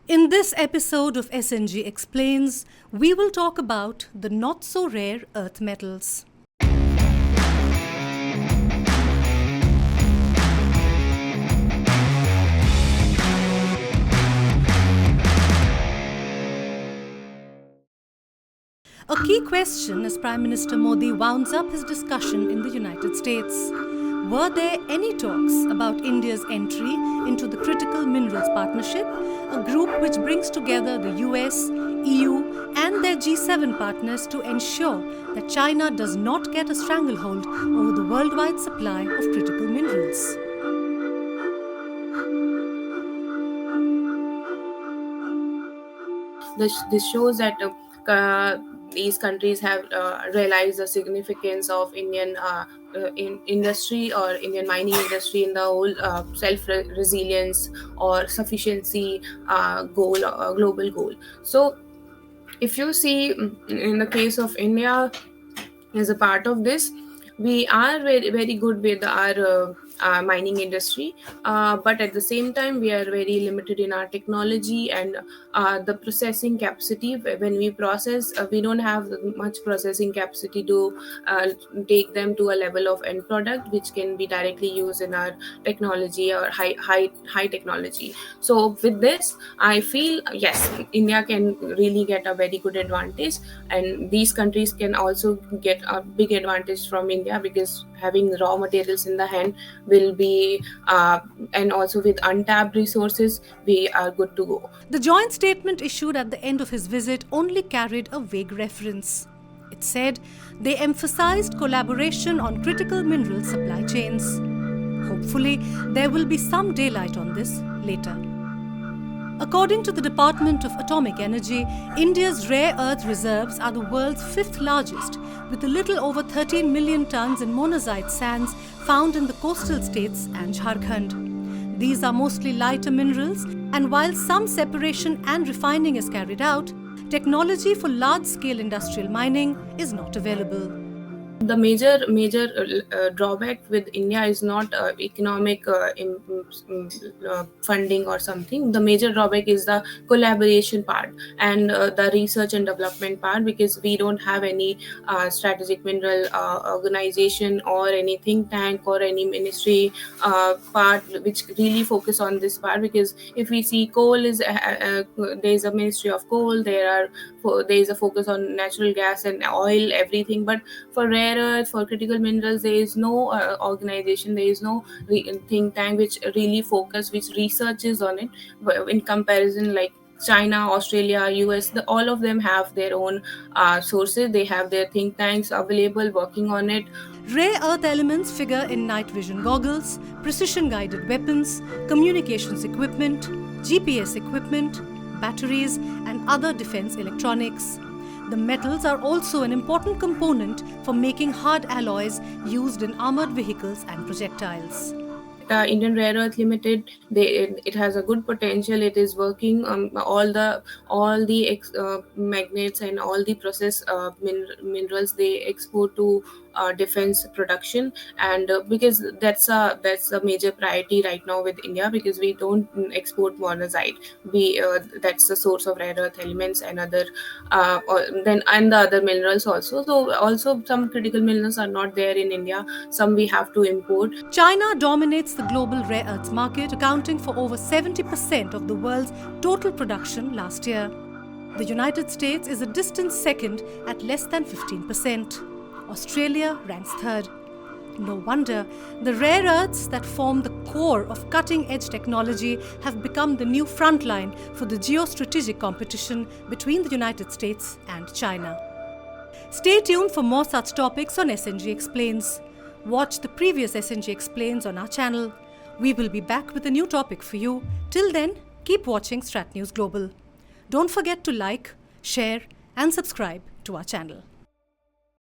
In this episode of SNG Explains, we will talk about the not-so-rare earth metals. A key question as Prime Minister Modi wounds up his discussion in the United States. Were there any talks about India's entry into the Critical Minerals Partnership, a group which brings together the US, EU and their G7 partners to ensure that China does not get a stranglehold over the worldwide supply of critical minerals? This shows that these countries have realized the significance of Indian industry or Indian mining industry in the whole self-resilience or sufficiency global goal. So if you see in the case of India as a part of this, we are very, very good with our mining industry, but at the same time we are very limited in our technology and the processing capacity. When we process, we don't have much processing capacity to take them to a level of end product which can be directly used in our technology or high technology. So with this I feel yes, India can really get a very good advantage, and these countries can also get a big advantage from India because having raw materials in the hand will be and also with untapped resources, we are good to go. The joint statement issued at the end of his visit only carried a vague reference. It said they emphasized collaboration on critical mineral supply chains. Hopefully, there will be some daylight on this later. According to the Department of Atomic Energy, India's rare earth reserves are the world's fifth largest, with a little over 13 million tons in monazite sands found in the coastal states and Jharkhand. These are mostly lighter minerals, and while some separation and refining is carried out, technology for large-scale industrial mining is not available. The major drawback with India is not economic funding or something. The major drawback is the collaboration part and the research and development part, because we don't have any strategic mineral organization or any think tank or any ministry part which really focus on this part. Because if we see coal is there is a ministry of coal, there is a focus on natural gas and oil, everything, but for rare earth, for critical minerals, there is no organization, there is no think tank which really focus, which researches on it. In comparison, like China, Australia, US, all of them have their own sources. They have their think tanks available working on it. Rare earth elements figure in night vision goggles, precision-guided weapons, communications equipment, GPS equipment, batteries, and other defense electronics. The metals are also an important component for making hard alloys used in armored vehicles and projectiles. Indian Rare Earth Limited, it has a good potential. It is working all the magnets and all the process minerals they export to defense production, and because that's a major priority right now with India, because we don't export monazite. We that's the source of rare earth elements and other and the other minerals also. So also some critical minerals are not there in India. Some we have to import. China dominates the global rare earths market, accounting for over 70% of the world's total production last year. The United States is a distant second at less than 15%. Australia ranks third. No wonder the rare earths that form the core of cutting-edge technology have become the new frontline for the geostrategic competition between the United States and China. Stay tuned for more such topics on SNG Explains. Watch the previous SNG Explains on our channel. We will be back with a new topic for you. Till then, keep watching Strat News Global. Don't forget to like, share and subscribe to our channel.